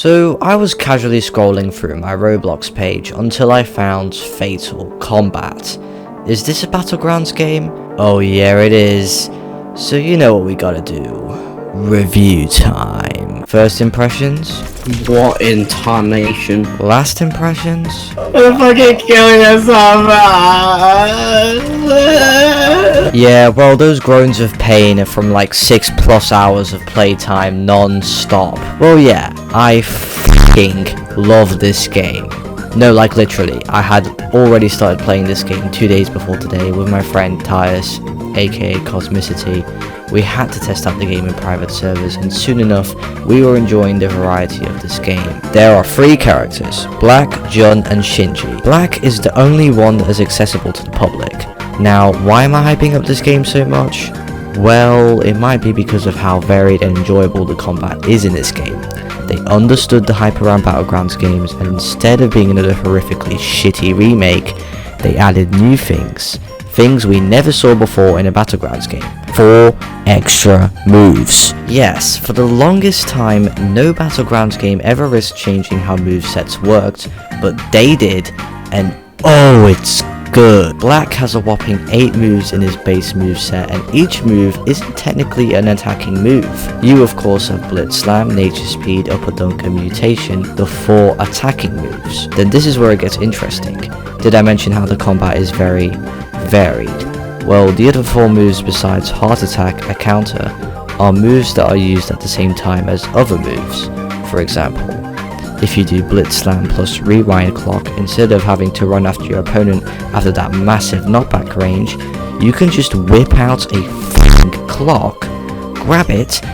So I was casually scrolling through my Roblox page until I found Fatal Combat. Is this a battlegrounds game? Oh yeah, it is. So you know what we gotta do. Review time. First impressions? What in tarnation? Last impressions? I'm fucking killing yourself. Yeah, well, those groans of pain are from like 6+ hours of playtime non-stop. Well, yeah, I f***ing love this game. No, like literally, I had already started playing this game 2 days before today with my friend Tyus, aka Cosmicity. We had to test out the game in private servers, and soon enough, we were enjoying the variety of this game. There are 3 characters, Black, Jun, and Shinji. Black is the only one that is accessible to the public. Now, why am I hyping up this game so much? Well, it might be because of how varied and enjoyable the combat is in this game. They understood the hype around Battlegrounds games, and instead of being another horrifically shitty remake, they added new things. Things we never saw before in a Battlegrounds game. 4 extra moves. Yes, for the longest time, no Battlegrounds game ever risked changing how movesets worked, but they did, and oh, it's good. Black has a whopping 8 moves in his base moveset, and each move isn't technically an attacking move. You of course have Blitz Slam, Nature Speed, Upper Dunk, and Mutation, the 4 attacking moves. Then this is where it gets interesting. Did I mention how the combat is very varied? Well, the other 4 moves besides Heart Attack, a counter, are moves that are used at the same time as other moves. For example, if you do Blitz Slam plus Rewind Clock, instead of having to run after your opponent after that massive knockback range, you can just whip out a f***ing clock, grab it,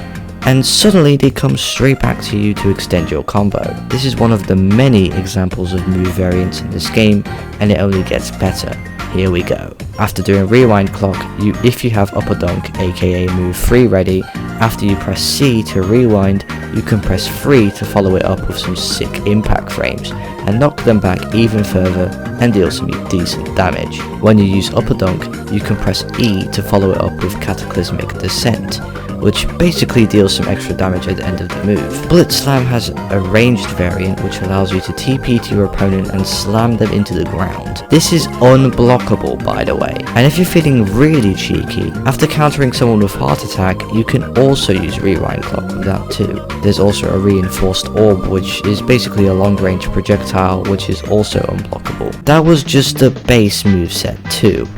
and suddenly they come straight back to you to extend your combo. This is one of the many examples of move variants in this game, and it only gets better. Here we go. After doing Rewind Clock, if you have Upper Dunk, aka move 3 ready, after you press C to rewind, you can press 3 to follow it up with some sick impact frames, and knock them back even further and deal some decent damage. When you use Upper Dunk, you can press E to follow it up with Cataclysmic Descent, which basically deals some extra damage at the end of the move. Blitz Slam has a ranged variant which allows you to TP to your opponent and slam them into the ground. This is unblockable, by the way, and if you're feeling really cheeky, after countering someone with Heart Attack, you can also use Rewind Clock with that too. There's also a Reinforced Orb, which is basically a long range projectile which is also unblockable. That was just the base moveset too.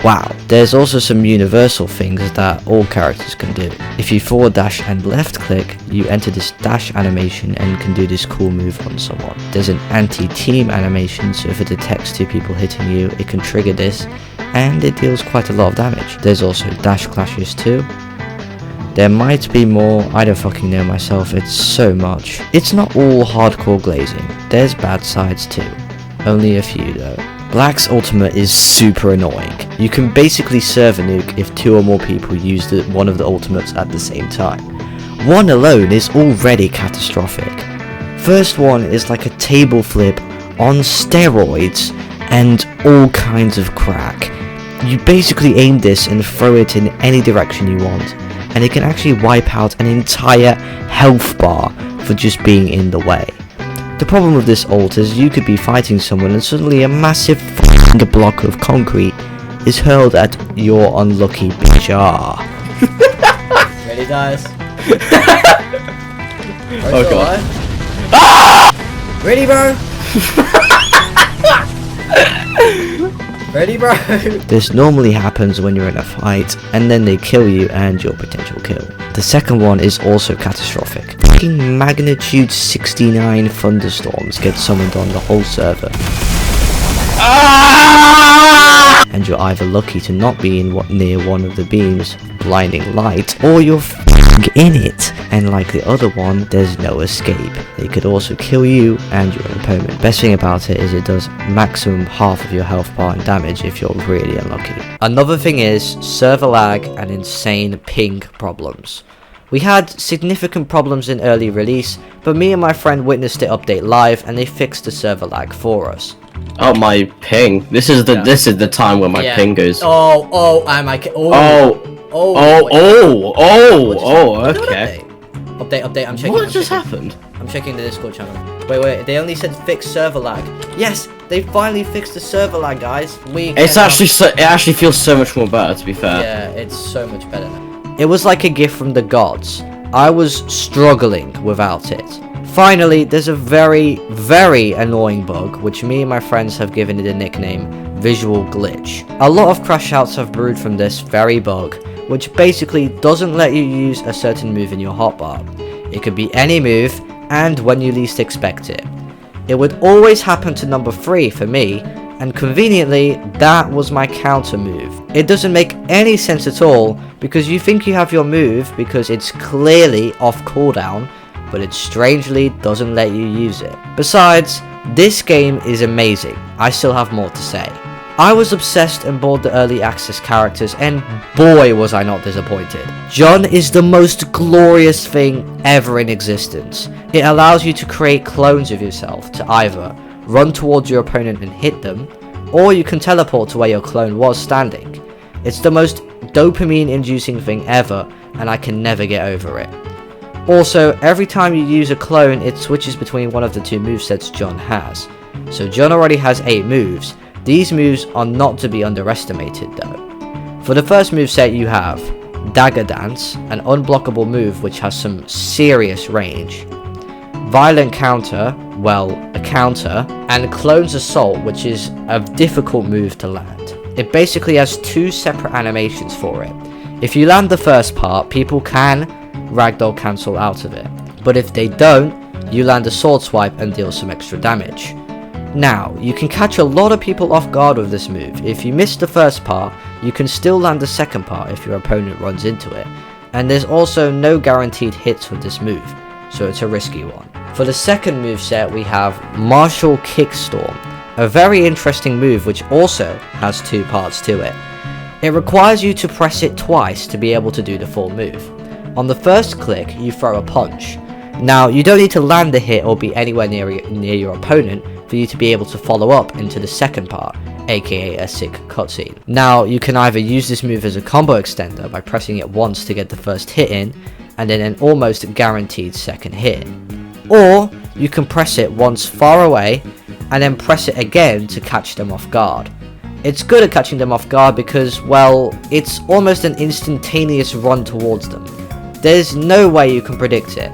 Wow, there's also some universal things that all characters can do. If you forward dash and left click, you enter this dash animation and can do this cool move on someone. There's an anti-team animation, so if it detects 2 people hitting you, it can trigger this, and it deals quite a lot of damage. There's also dash clashes too. There might be more, I don't fucking know myself, it's so much. It's not all hardcore glazing, there's bad sides too. Only a few though. Black's ultimate is super annoying. You can basically serve a nuke if 2 or more people use one of the ultimates at the same time. One alone is already catastrophic. First one is like a table flip on steroids and all kinds of crack. You basically aim this and throw it in any direction you want, and it can actually wipe out an entire health bar for just being in the way. The problem with this ult is you could be fighting someone and suddenly a massive f***ing block of concrete is hurled at your unlucky jar. Ready, guys? Oh god. Ready, bro? Ready, bro? This normally happens when you're in a fight, and then they kill you and your potential kill. The second one is also catastrophic. Fucking magnitude 69 thunderstorms get summoned on the whole server. And you're either lucky to not be near one of the beams, blinding light, or you're f***ing in it. And like the other one, there's no escape. They could also kill you and your opponent. Best thing about it is it does maximum half of your health bar and damage if you're really unlucky. Another thing is server lag and insane ping problems. We had significant problems in early release, but me and my friend witnessed it update live and they fixed the server lag for us. Oh, my ping. This is the time when my ping goes. Okay. Update, I'm checking. What just happened? I'm checking the Discord channel. Wait, they only said fix server lag. Yes, they finally fixed the server lag, guys. It actually feels so much more better, to be fair. Yeah, it's so much better now. It was like a gift from the gods. I was struggling without it. Finally, there's a very, very annoying bug, which me and my friends have given it a nickname, Visual Glitch. A lot of crash outs have brewed from this very bug, which basically doesn't let you use a certain move in your hotbar. It could be any move, and when you least expect it. It would always happen to number 3 for me, and conveniently, that was my counter move. It doesn't make any sense at all, because you think you have your move because it's clearly off cooldown, but it strangely doesn't let you use it. Besides, this game is amazing. I still have more to say. I was obsessed and bought the early access characters, and boy was I not disappointed. John is the most glorious thing ever in existence. It allows you to create clones of yourself to either run towards your opponent and hit them, or you can teleport to where your clone was standing. It's the most dopamine inducing thing ever, and I can never get over it. Also, every time you use a clone, it switches between one of the 2 movesets John has. So John already has 8 moves. These moves are not to be underestimated though. For the first moveset you have Dagger Dance, an unblockable move which has some serious range. Violent Counter, well, a counter, and Clone's Assault, which is a difficult move to land. It basically has 2 separate animations for it. If you land the first part, people can ragdoll cancel out of it, but if they don't, you land a sword swipe and deal some extra damage. Now, you can catch a lot of people off guard with this move. If you miss the first part, you can still land the second part if your opponent runs into it, and there's also no guaranteed hits with this move, so it's a risky one. For the second moveset we have Martial Kickstorm, a very interesting move which also has 2 parts to it. It requires you to press it twice to be able to do the full move. On the first click, you throw a punch. Now, you don't need to land the hit or be anywhere near your opponent for you to be able to follow up into the second part, aka a sick cutscene. Now, you can either use this move as a combo extender by pressing it once to get the first hit in, and then an almost guaranteed second hit. Or, you can press it once far away, and then press it again to catch them off guard. It's good at catching them off guard because, well, it's almost an instantaneous run towards them. There's no way you can predict it.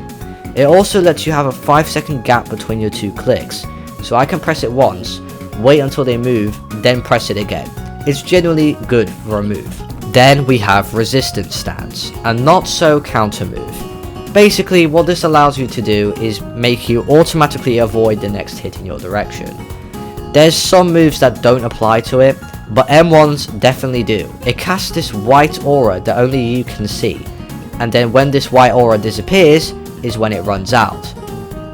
It also lets you have a 5-second gap between your 2 clicks, so I can press it once, wait until they move, then press it again. It's genuinely good for a move. Then we have Resistance Stance, a not so counter move. Basically, what this allows you to do is make you automatically avoid the next hit in your direction. There's some moves that don't apply to it, but M1s definitely do. It casts this white aura that only you can see, and then when this white aura disappears is when it runs out.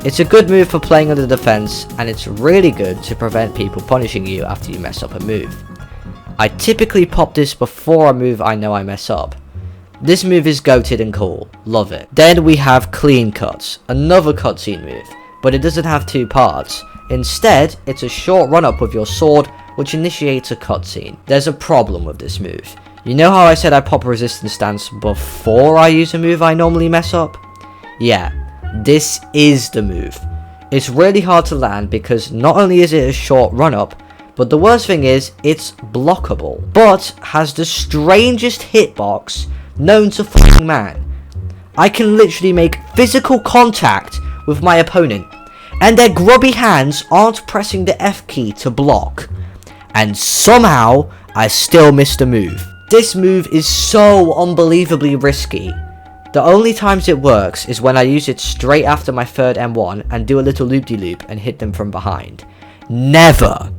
It's a good move for playing under defense, and it's really good to prevent people punishing you after you mess up a move. I typically pop this before a move I know I mess up. This move is goated and cool, love it. Then we have Clean Cuts, another cutscene move, but it doesn't have 2 parts. Instead, it's a short run up with your sword which initiates a cutscene. There's a problem with this move. You know how I said I pop Resistance Stance before I use a move I normally mess up? Yeah, this is the move. It's really hard to land because not only is it a short run up, but the worst thing is it's blockable, but has the strangest hitbox known to f***ing man. I can literally make physical contact with my opponent, and their grubby hands aren't pressing the F key to block, and somehow I still missed a move. This move is so unbelievably risky. The only times it works is when I use it straight after my third M1 and do a little loop-de-loop and hit them from behind. Never,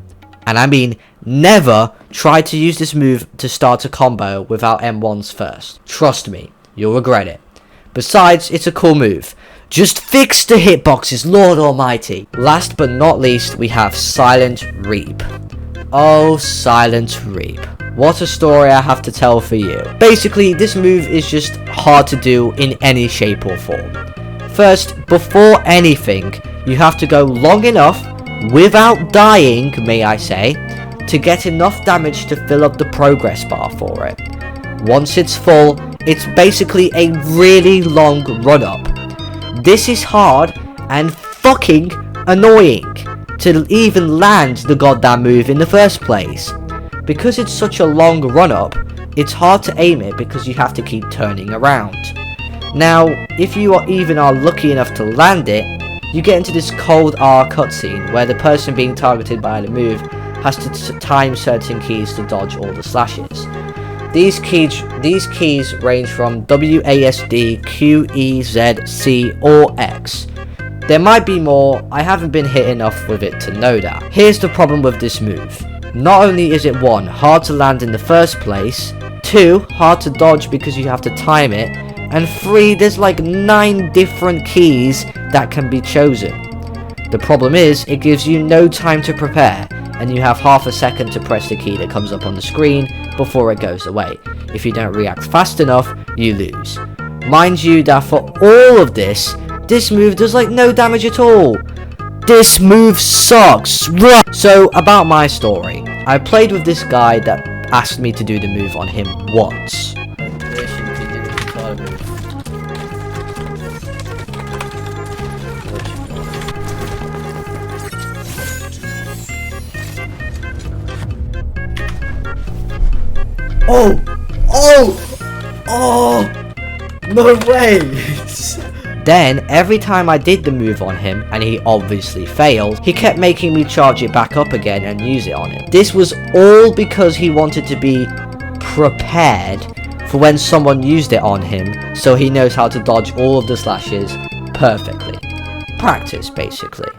and I mean never, try to use this move to start a combo without M1s first. Trust me, you'll regret it. Besides, it's a cool move. Just fix the hitboxes, Lord Almighty. Last but not least, we have Silent Reap. Oh, Silent Reap. What a story I have to tell for you. Basically, this move is just hard to do in any shape or form. First, before anything, you have to go long enough, without dying, may I say, to get enough damage to fill up the progress bar for it. Once it's full, it's basically a really long run-up. This is hard, and fucking annoying to even land the goddamn move in the first place. Because it's such a long run up, it's hard to aim it because you have to keep turning around. Now, if you are lucky enough to land it, you get into this cold R cutscene where the person being targeted by the move has to time certain keys to dodge all the slashes. These keys range from W, A, S, D, Q, E, Z, C, or X. There might be more, I haven't been hit enough with it to know that. Here's the problem with this move. Not only is it 1, hard to land in the first place, 2, hard to dodge because you have to time it, and 3, there's like 9 different keys that can be chosen. The problem is, it gives you no time to prepare, and you have half a second to press the key that comes up on the screen before it goes away. If you don't react fast enough, you lose. Mind you that for all of this move does like no damage at all. This move sucks. So about my story, I played with this guy that asked me to do the move on him once. Oh, no way. Then, every time I did the move on him, and he obviously failed, he kept making me charge it back up again and use it on him. This was all because he wanted to be prepared for when someone used it on him, so he knows how to dodge all of the slashes perfectly. Practice, basically.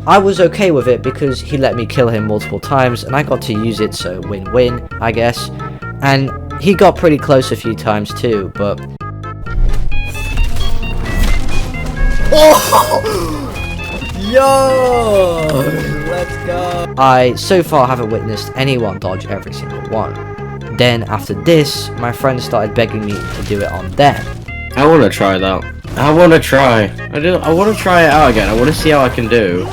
I was okay with it because he let me kill him multiple times, and I got to use it, so win-win, I guess. And he got pretty close a few times too, but... Oh! Yo! Let's go! I so far haven't witnessed anyone dodge every single one. Then after this, my friends started begging me to do it on them. I want to try that. I want to try. I want to try it out again. I want to see how I can do.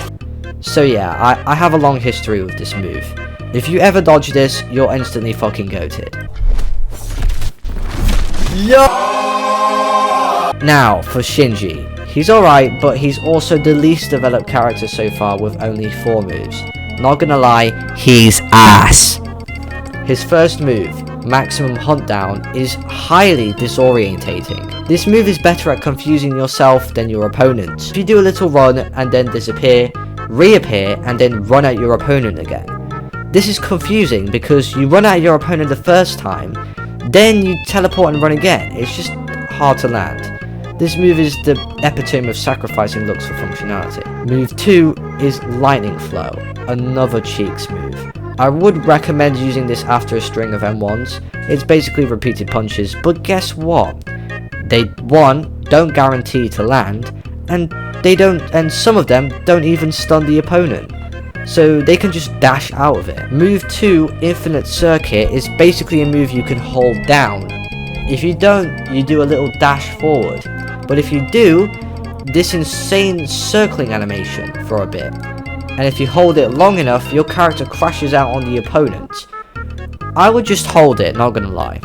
So yeah, I have a long history with this move. If you ever dodge this, you're instantly fucking goated. Yo! Now, for Shinji. He's alright, but he's also the least developed character so far with only 4 moves. Not gonna lie, he's ass. His first move, Maximum Hunt Down, is highly disorientating. This move is better at confusing yourself than your opponent. If you do a little run and then disappear, reappear and then run at your opponent again. This is confusing because you run at your opponent the first time, then you teleport and run again. It's just hard to land. This move is the epitome of sacrificing looks for functionality. Move 2 is Lightning Flow, another Cheeks move. I would recommend using this after a string of M1s. It's basically repeated punches, but guess what? They, 1, don't guarantee to land, and some of them don't even stun the opponent. So they can just dash out of it. Move 2, Infinite Circuit, is basically a move you can hold down. If you don't, you do a little dash forward. But if you do, this insane circling animation for a bit. And if you hold it long enough, your character crashes out on the opponent. I would just hold it, not gonna lie.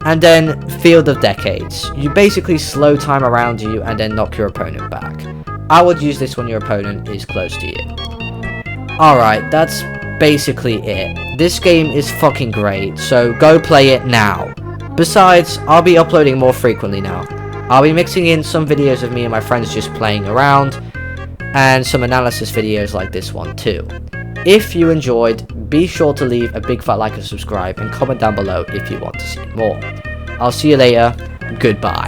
And then, Field of Decades. You basically slow time around you and then knock your opponent back. I would use this when your opponent is close to you. Alright, that's basically it. This game is fucking great, so go play it now. Besides, I'll be uploading more frequently now. I'll be mixing in some videos of me and my friends just playing around, and some analysis videos like this one too. If you enjoyed, be sure to leave a big fat like and subscribe, and comment down below if you want to see more. I'll see you later, goodbye.